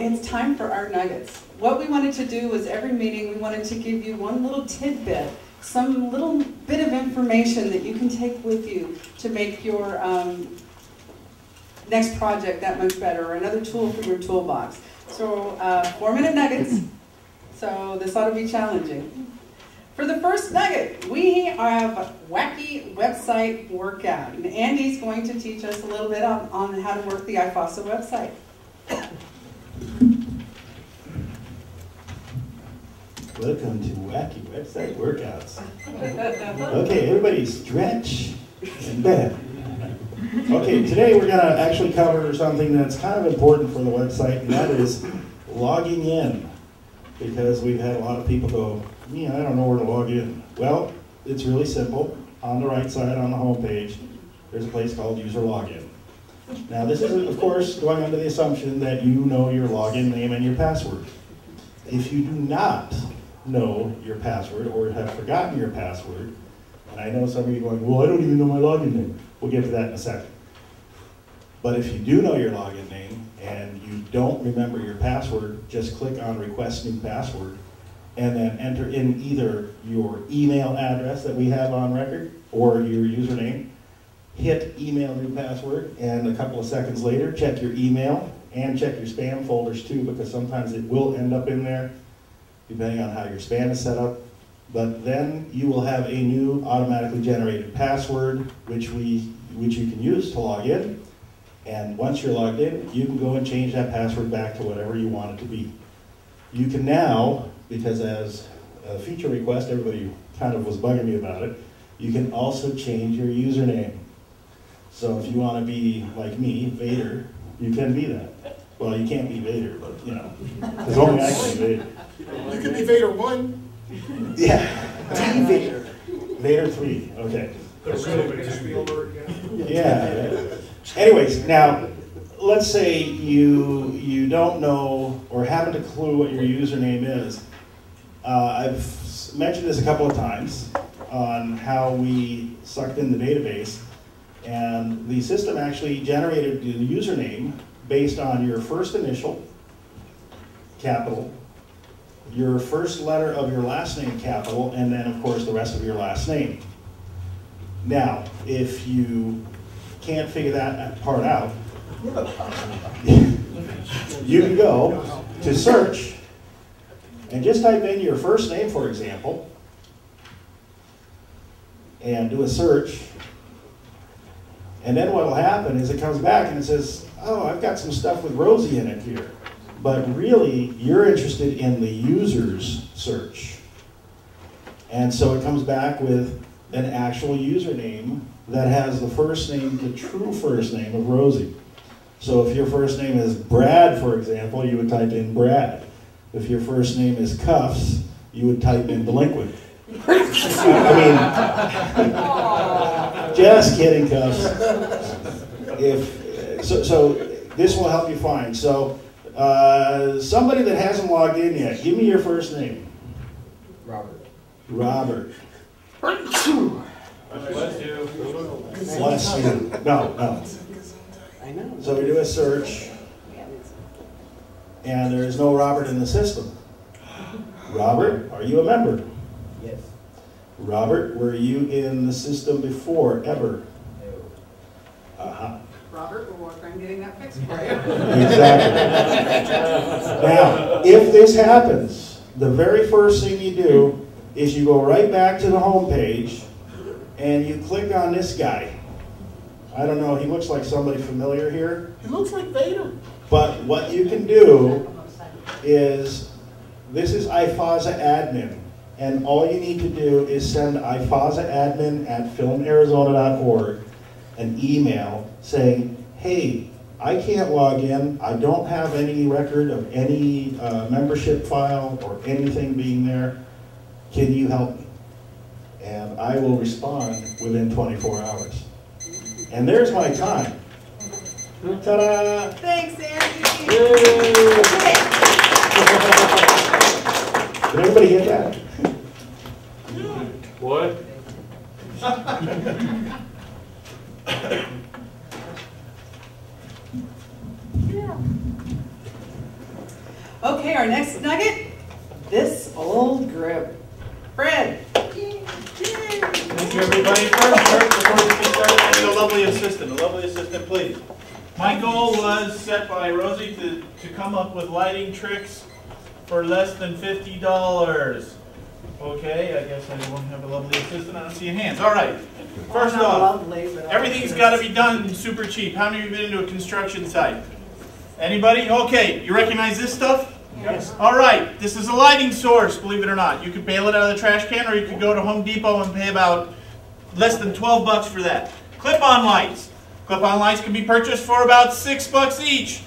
it's time for our nuggets. What we wanted to do was every meeting we wanted to give you one little tidbit, some little bit of information that you can take with you to make your next project that much better, or another tool for your toolbox. So 4-minute nuggets, so this ought to be challenging. For the first nugget, we have a wacky website workout, and Andy's going to teach us a little bit on how to work the IFASA website. Welcome to Wacky Website Workouts. Okay, everybody stretch and bend. Okay, today we're going to actually cover something that's kind of important for the website, and that is logging in. Because we've had a lot of people go, yeah, I don't know where to log in. Well, it's really simple. On the right side on the home page, there's a place called User Login. Now this is, of course, going under the assumption that you know your login name and your password. If you do not know your password or have forgotten your password, and I know some of you are going, well, I don't even know my login name. We'll get to that in a second. But if you do know your login name and you don't remember your password, just click on Request New Password and then enter in either your email address that we have on record or your username. Hit Email New Password, and a couple of seconds later, check your email and check your spam folders too, because sometimes it will end up in there, depending on how your spam is set up. But then you will have a new automatically generated password, which you can use to log in. And once you're logged in, you can go and change that password back to whatever you want it to be. You can now, because as a feature request, everybody kind of was bugging me about it, you can also change your username. So if you want to be like me, Vader, you can be that. Well, you can't be Vader, but you know, because only I can be Vader. You can be Vader 1. Yeah. Vader. Vader 3, okay. Yeah. Anyways, now, let's say you don't know or haven't a clue what your username is. I've mentioned this a couple of times on how we sucked in the database, and the system actually generated the username based on your first initial, capital, your first letter of your last name, capital, and then of course the rest of your last name. Now, if you can't figure that part out, you can go to search and just type in your first name, for example, and do a search. And then what will happen is it comes back and it says, oh, I've got some stuff with Rosie in it here. But really, you're interested in the user's search. And so it comes back with an actual username that has the first name, the true first name of Rosie. So if your first name is Brad, for example, you would type in Brad. If your first name is Cuffs, you would type in Delinquent. I mean, just kidding, Cuffs. So this will help you find. So somebody that hasn't logged in yet, give me your first name. Robert. Robert. Bless you. Bless you. No. I know. So we do a search, and there is no Robert in the system. Robert, are you a member? Yes. Robert, were you in the system before, ever? No. Uh-huh. Robert, we'll work on getting that fixed for you. Exactly. Now, if this happens, the very first thing you do is you go right back to the home page and you click on this guy. I don't know, he looks like somebody familiar here. He looks like Vader. But what you can do is, this is IFASA admin, and all you need to do is send IFASA admin at filmarizona.org an email saying, hey, I can't log in, I don't have any record of any membership file or anything being there, can you help me? And I will respond within 24 hours. And there's my time. Ta-da! Thanks, Andy. Did everybody get that? What? Okay, our next nugget, this old grip. Fred. Thank you, everybody. First, before we get started, I need a lovely assistant. A lovely assistant, please. My goal was set by Rosie to come up with lighting tricks for less than $50. Okay, I guess I won't have a lovely assistant. I don't see your hands. All right. First off, everything's got to be done super cheap. How many of you have been to a construction site? Anybody? Okay, you recognize this stuff? Yes. All right, this is a lighting source, believe it or not. You could bail it out of the trash can, or you could go to Home Depot and pay about less than 12 bucks for that. Clip-on lights. Clip-on lights can be purchased for about 6 bucks each.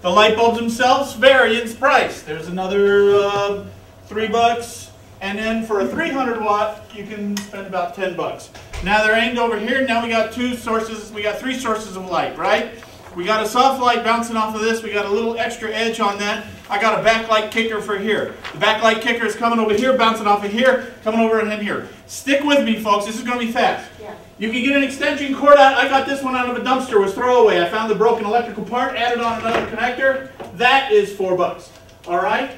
The light bulbs themselves vary in price. There's another 3 bucks, and then for a 300 watt, you can spend about 10 bucks. Now they're aimed over here. Now we got 2 sources. We got 3 sources of light, right? We got a soft light bouncing off of this. We got a little extra edge on that. I got a backlight kicker for here. The backlight kicker is coming over here, bouncing off of here, coming over and in here. Stick with me, folks. This is going to be fast. Yeah. You can get an extension cord out. I got this one out of a dumpster. It was throwaway. I found the broken electrical part, added on another connector. That is 4 bucks. All right?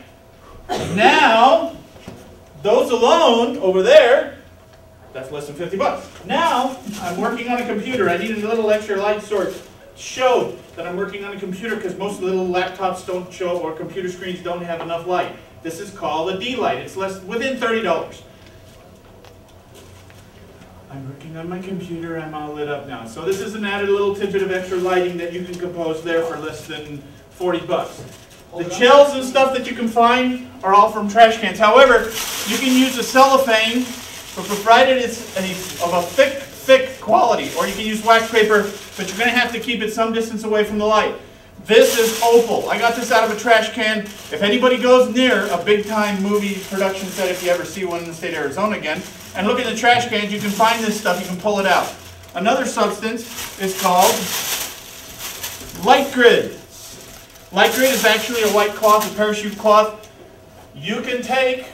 Now, those alone over there, that's less than 50 bucks. Now, I'm working on a computer. I need a little extra light source. Show that I'm working on a computer because most of the little laptops don't show, or computer screens don't have enough light. This is called a D-light. It's within $30. I'm working on my computer. I'm all lit up now. So this is an added little tidbit of extra lighting that you can compose there for less than 40 bucks. The shells and stuff that you can find are all from trash cans. However, you can use a cellophane, but provided it's of a thick quality, or you can use wax paper, but you're going to have to keep it some distance away from the light. This is opal. I got this out of a trash can. If anybody goes near a big-time movie production set, if you ever see one in the state of Arizona again, and look in the trash cans, you can find this stuff. You can pull it out. Another substance is called light grid. Light grid is actually a white cloth, a parachute cloth. You can take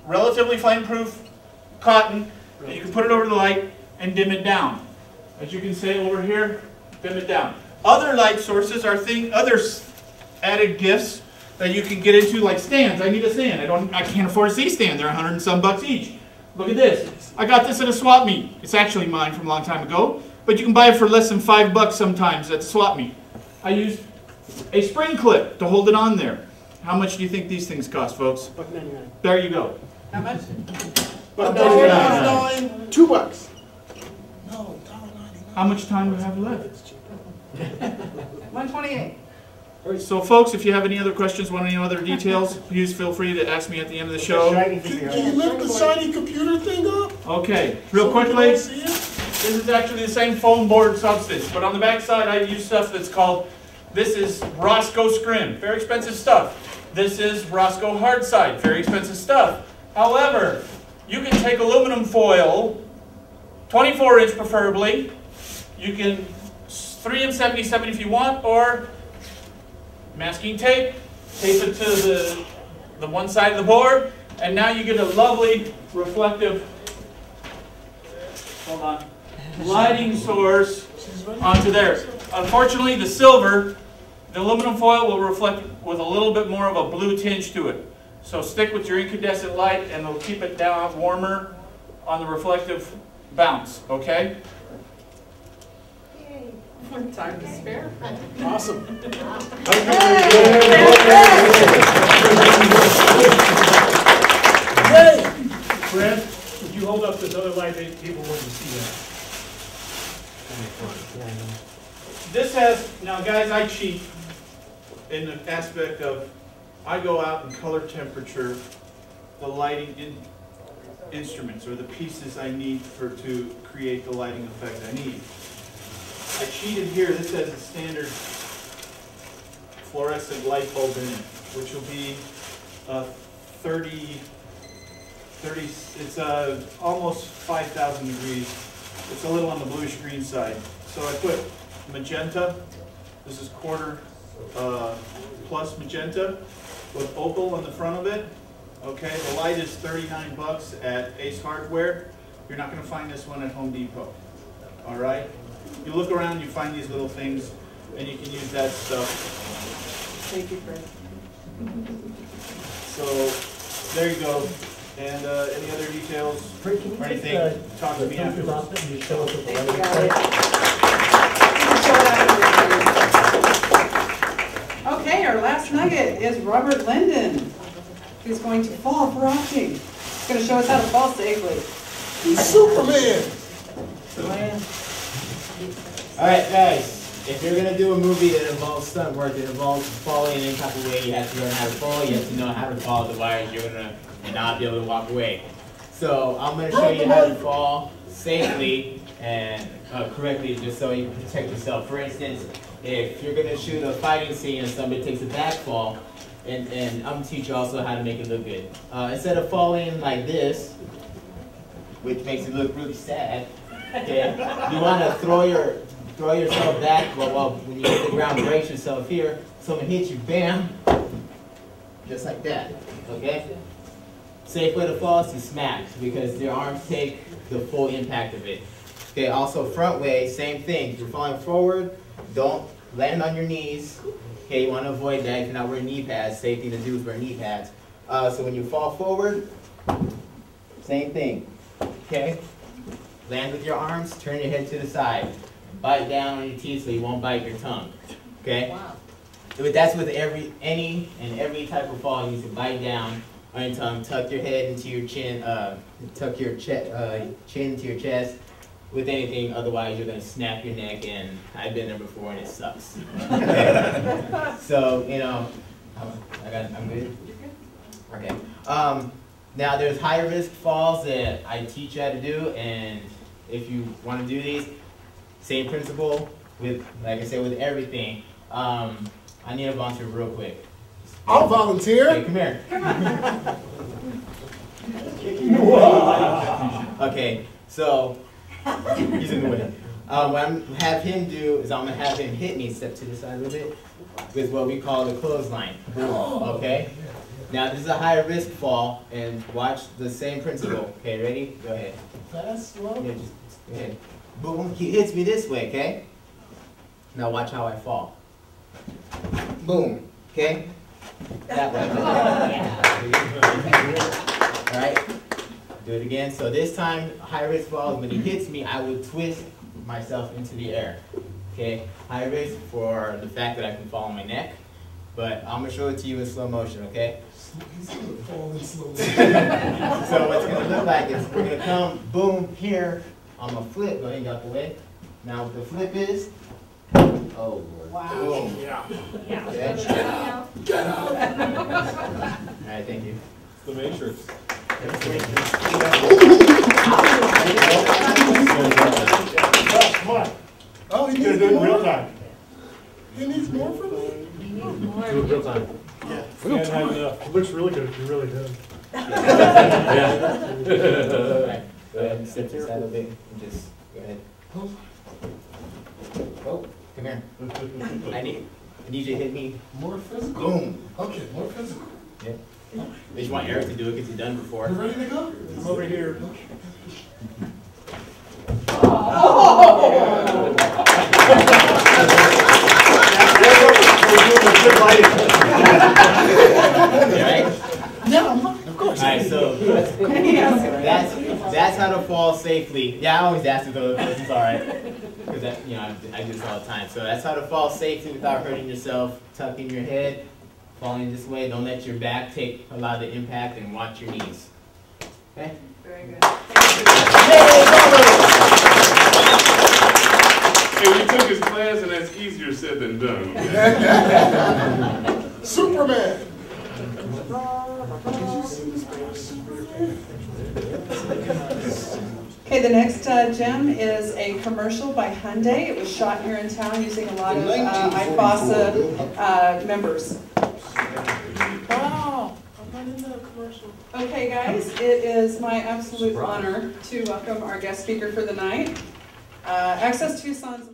relatively flame-proof cotton, and you can put it over the light and dim it down. As you can see over here, dim it down. Other light sources are other added gifts that you can get into, like stands. I need a stand. I can't afford a C-stand. They're 100 and some bucks each. Look at this. I got this at a swap meet. It's actually mine from a long time ago, but you can buy it for less than 5 bucks sometimes at the swap meet. I used a spring clip to hold it on there. How much do you think these things cost, folks? $1.99. There you go. How much? $1.99. 2 bucks. No, $1.99. How much time do we have left? 128. So folks, if you have any other questions, want any other details, please feel free to ask me at the end of the show. Can you lift the shiny computer thing up? Okay, real quickly, See it? this is actually the same foam board substance, but on the back side I use stuff that's called, this is Roscoe Scrim, very expensive stuff. This is Roscoe Hardside, very expensive stuff. However, you can take aluminum foil, 24-inch preferably, you can 3M77 if you want, or masking tape, tape it to the one side of the board, and now you get a lovely reflective, hold on, lighting source onto there. Unfortunately, the silver, the aluminum foil will reflect with a little bit more of a blue tinge to it. So stick with your incandescent light and it'll keep it down warmer on the reflective bounce, okay? Time to spare. Awesome. Hey! Fred, would you hold up this other light that people want to see that? This has, now guys, I cheat in the aspect of, I go out and color temperature the lighting instruments, or the pieces I need to create the lighting effect I need. I cheated here. This has a standard fluorescent light bulb in it, which will be 30, it's almost 5,000 degrees. It's a little on the bluish green side. So I put magenta. This is quarter plus magenta with opal on the front of it. Okay, the light is 39 bucks at Ace Hardware. You're not going to find this one at Home Depot. All right. You look around, you find these little things, and you can use that stuff. Thank you, Fred. So there you go. And any other details or anything, talk to me afterwards. Thank you, guys. Okay, our last nugget is Robert Linden, who's going to fall for acting. He's going to show us how to fall safely. He's Superman. Alright guys, if you're going to do a movie that involves stunt work, that involves falling in any type of way, you have to learn how to fall, you have to know how to fall, otherwise you're going to not be able to walk away. So I'm going to show you how to fall safely and correctly, just so you can protect yourself. For instance, if you're going to shoot a fighting scene and somebody takes a back fall, and I'm going to teach you also how to make it look good. Instead of falling like this, which makes it look really sad, okay, you want to throw yourself back, well, when you hit the ground, brace yourself here, someone hits you, bam, just like that, okay? Safe way to fall is to smack, because your arms take the full impact of it. Okay, also front way, same thing. If you're falling forward, don't land on your knees. Okay, you want to avoid that if you're not wearing knee pads. Safe thing to do is wear knee pads. So when you fall forward, same thing. Okay, land with your arms, turn your head to the side. Bite down on your teeth so you won't bite your tongue. Okay? Wow. That's with every type of fall. You need to bite down on your tongue, tuck your head into your chin, tuck your chin into your chest. With anything, otherwise you're going to snap your neck, and I've been there before and it sucks. Okay. So, you know, I'm good? Okay. Now there's high risk falls that I teach you how to do, and if you want to do these, same principle with, like I said, with everything. I need a volunteer real quick. I'll volunteer. Okay, come here. Okay, so he's in the way. What I'm gonna have him do is I'm gonna have him hit me, step to the side a little bit, with what we call the clothesline. Okay? Now this is a higher risk fall, and watch the same principle. Okay, ready? Go ahead. Fast, slow. Yeah, just go ahead. Boom, he hits me this way, okay? Now watch how I fall. Boom, okay? That way. Alright? Do it again. So this time, high risk falls, when he hits me, I would twist myself into the air. Okay? High risk for the fact that I can fall on my neck, but I'm going to show it to you in slow motion, okay? He's gonna fall in slow. So what's going to look like is we're going to come, boom, here. I'm going to flip. Go ahead and get out the way. Now what the flip is, oh Lord. Wow. Boom. Yeah. Okay? Get out. Alright, thank you. The Matrix. Come on. Oh, he You're needs gonna do it in real more. time. He needs more from me. Do it in real time. Yeah. Can't have enough. It looks really good, you really did. Alright, go ahead and step to the side a little bit and just go ahead. Oh, come here. I need you to hit me. More physical. Boom. Okay, more physical. Yeah. I just want Eric to do it because he's done before. You ready to go? I'm over here. Right? Yeah, I'm fine. Of course. Alright, so that's how to fall safely. Yeah, I always ask it though, because it's alright. Because I do this all the time. So that's how to fall safely without hurting yourself. Tucking your head, falling this way. Don't let your back take a lot of the impact, and watch your knees. Okay? Very good. Hey, we took his class, and that's easier said than done. Superman. Okay, the next gem is a commercial by Hyundai. It was shot here in town using a lot of IFASA members. Wow. I'm not in that commercial. Okay, guys, it is my absolute honor to welcome our guest speaker for the night. Access Tucson's